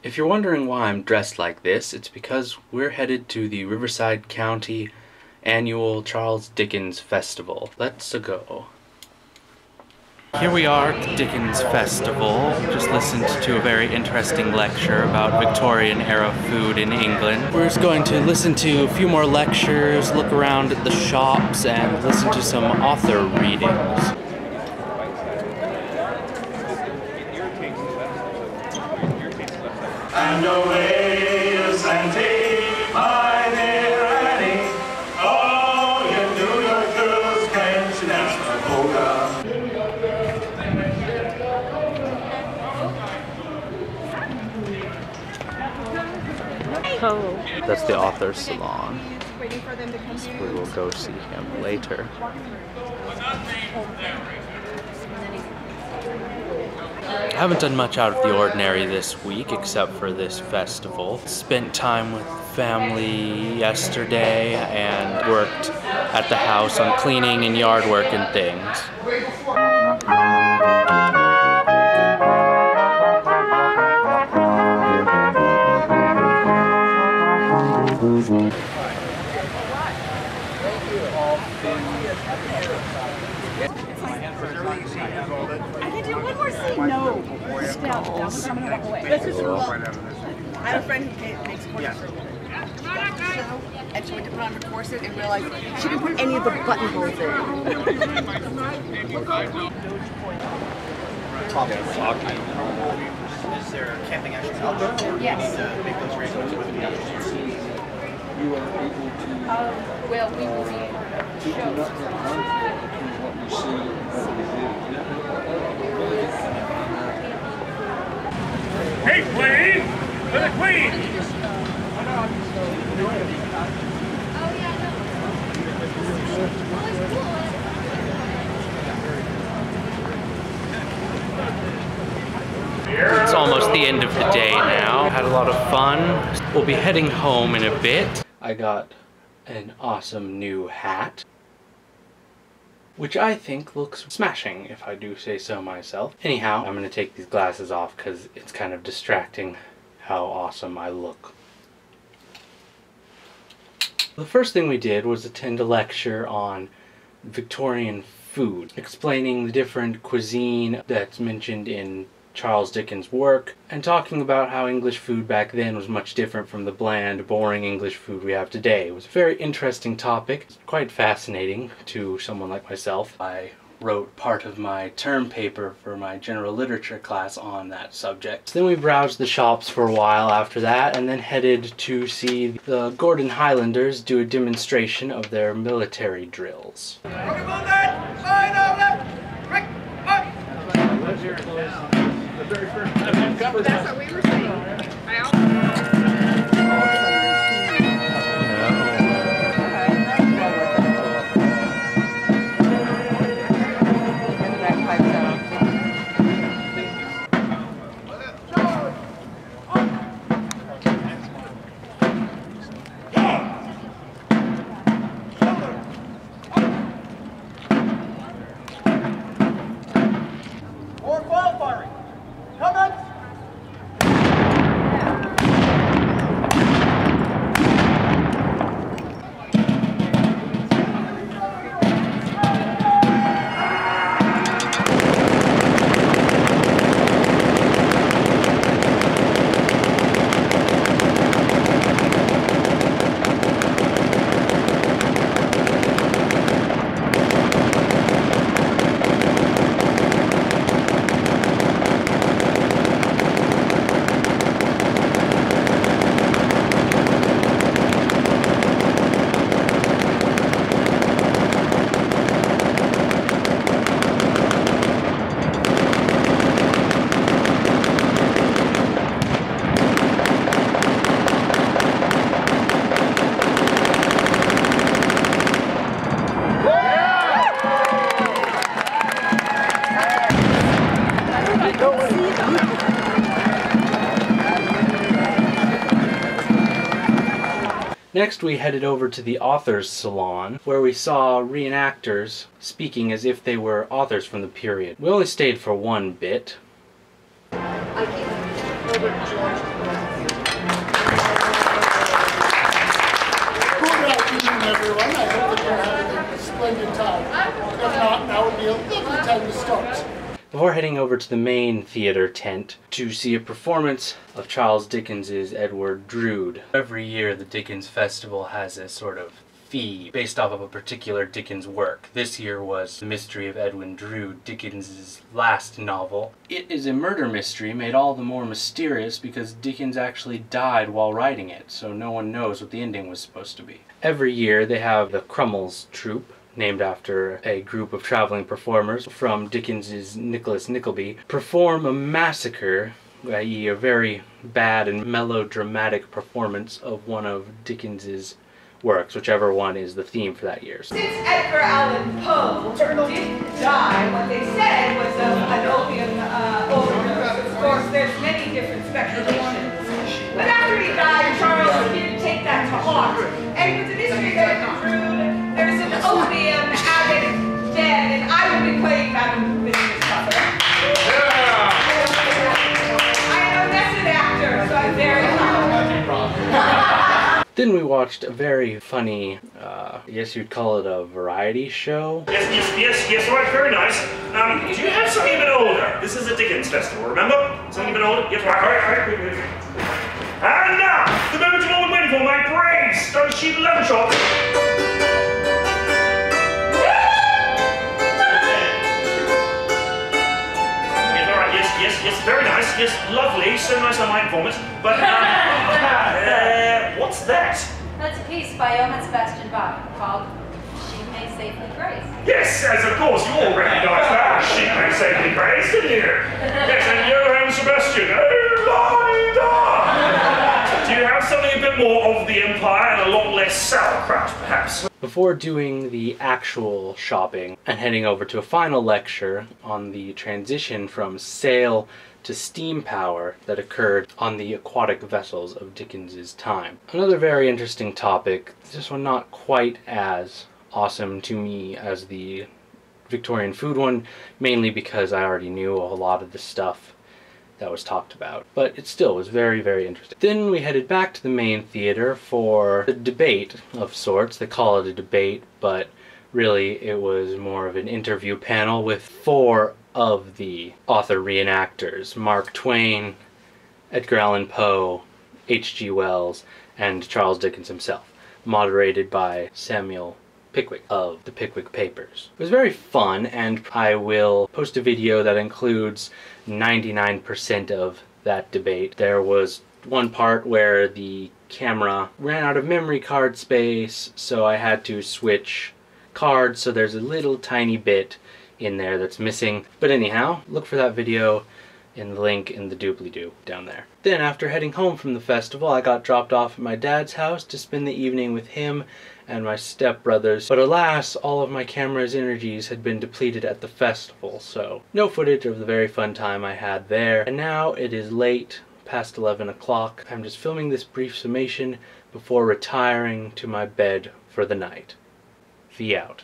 If you're wondering why I'm dressed like this, it's because we're headed to the Riverside County annual Charles Dickens Festival. Let's go. Here we are at the Dickens Festival. Just listened to a very interesting lecture about Victorian-era food in England. We're just going to listen to a few more lectures, look around at the shops, and listen to some author readings. And away to Santee, my dear Annie. Oh, you New York girls can't dance the polka. Oh. That's the author's salon. So we will go see him later. I haven't done much out of the ordinary this week except for this festival. Spent time with family yesterday and worked at the house on cleaning and yard work and things. I can do one more scene. No. Stop. I'm gonna walk away. This is cool. I have a friend who makes corsets. And she went to put on her corset and realized she didn't put any of the buttonholes in. Is there camping actually out there? Yes. Make those arrangements with me. Well, we will be shows. Hey, Queen! For the Queen! It's almost the end of the day now. Had a lot of fun. We'll be heading home in a bit. I got an awesome new hat, which I think looks smashing, if I do say so myself. Anyhow, I'm gonna take these glasses off because it's kind of distracting how awesome I look. The first thing we did was attend a lecture on Victorian food, explaining the different cuisine that's mentioned in Charles Dickens' work, and talking about how English food back then was much different from the bland, boring English food we have today. It was a very interesting topic, quite fascinating to someone like myself. I wrote part of my term paper for my general literature class on that subject. Then we browsed the shops for a while after that, and then headed to see the Gordon Highlanders do a demonstration of their military drills. That's what we were saying. Next we headed over to the author's salon, where we saw reenactors speaking as if they were authors from the period. We only stayed for one bit. I Good afternoon, everyone. I hope that you're having a splendid time. If not, now would be a lovely time to start. Before heading over to the main theater tent to see a performance of Charles Dickens's Edward Drood. Every year the Dickens Festival has a sort of theme based off of a particular Dickens work. This year was The Mystery of Edwin Drood, Dickens's last novel. It is a murder mystery made all the more mysterious because Dickens actually died while writing it, so no one knows what the ending was supposed to be. Every year they have the Crummels troupe, named after a group of traveling performers from Dickens's Nicholas Nickleby, perform a massacre, i.e. a very bad and melodramatic performance of one of Dickens's works, whichever one is the theme for that year. Since Edgar Allan Poe did die, what they said was an opium overdose. Of course, there's many different speculations. But after he died, Charles did take that to heart. And with the mystery of Edward Drood, there's an opium addict dead, and I will be playing Madam Business Mother. I am a method actor, so I'm very proud. Then we watched a very funny, I guess you'd call it a variety show. Yes, all right, very nice. Do you have something a bit older? This is a Dickens festival, remember? Something a bit older? Yes, right. And now, the moment you've all been waiting for, my brains! Start a cheap 11 shop. Yes, very nice. Yes, lovely. So nice I might vomit. But, what's that? That's a piece by Johann Sebastian Bach called She May Safely Grace. Yes, as of course you all recognise that. She may safely grace, didn't you? Yes, and Johann Sebastian. Do you have something a bit more of the Empire and a lot less sauerkraut, perhaps? Before doing the actual shopping and heading over to a final lecture on the transition from sail to steam power that occurred on the aquatic vessels of Dickens's time. Another very interesting topic, this one not quite as awesome to me as the Victorian food one, mainly because I already knew a lot of the stuff that was talked about, but it still was very, very interesting. Then we headed back to the main theater for a debate of sorts. They call it a debate, but really it was more of an interview panel with 4 of the author reenactors: Mark Twain, Edgar Allan Poe, H.G. Wells, and Charles Dickens himself, moderated by Samuel Pickwick of the Pickwick Papers. It was very fun, and I will post a video that includes 99% of that debate. There was one part where the camera ran out of memory card space, so I had to switch cards, so there's a little tiny bit in there that's missing. But anyhow, look for that video in the link in the doobly-doo down there. Then after heading home from the festival, I got dropped off at my dad's house to spend the evening with him and my stepbrothers. But alas, all of my camera's energies had been depleted at the festival, so no footage of the very fun time I had there. And now it is late, past 11 o'clock. I'm just filming this brief summation before retiring to my bed for the night. V out.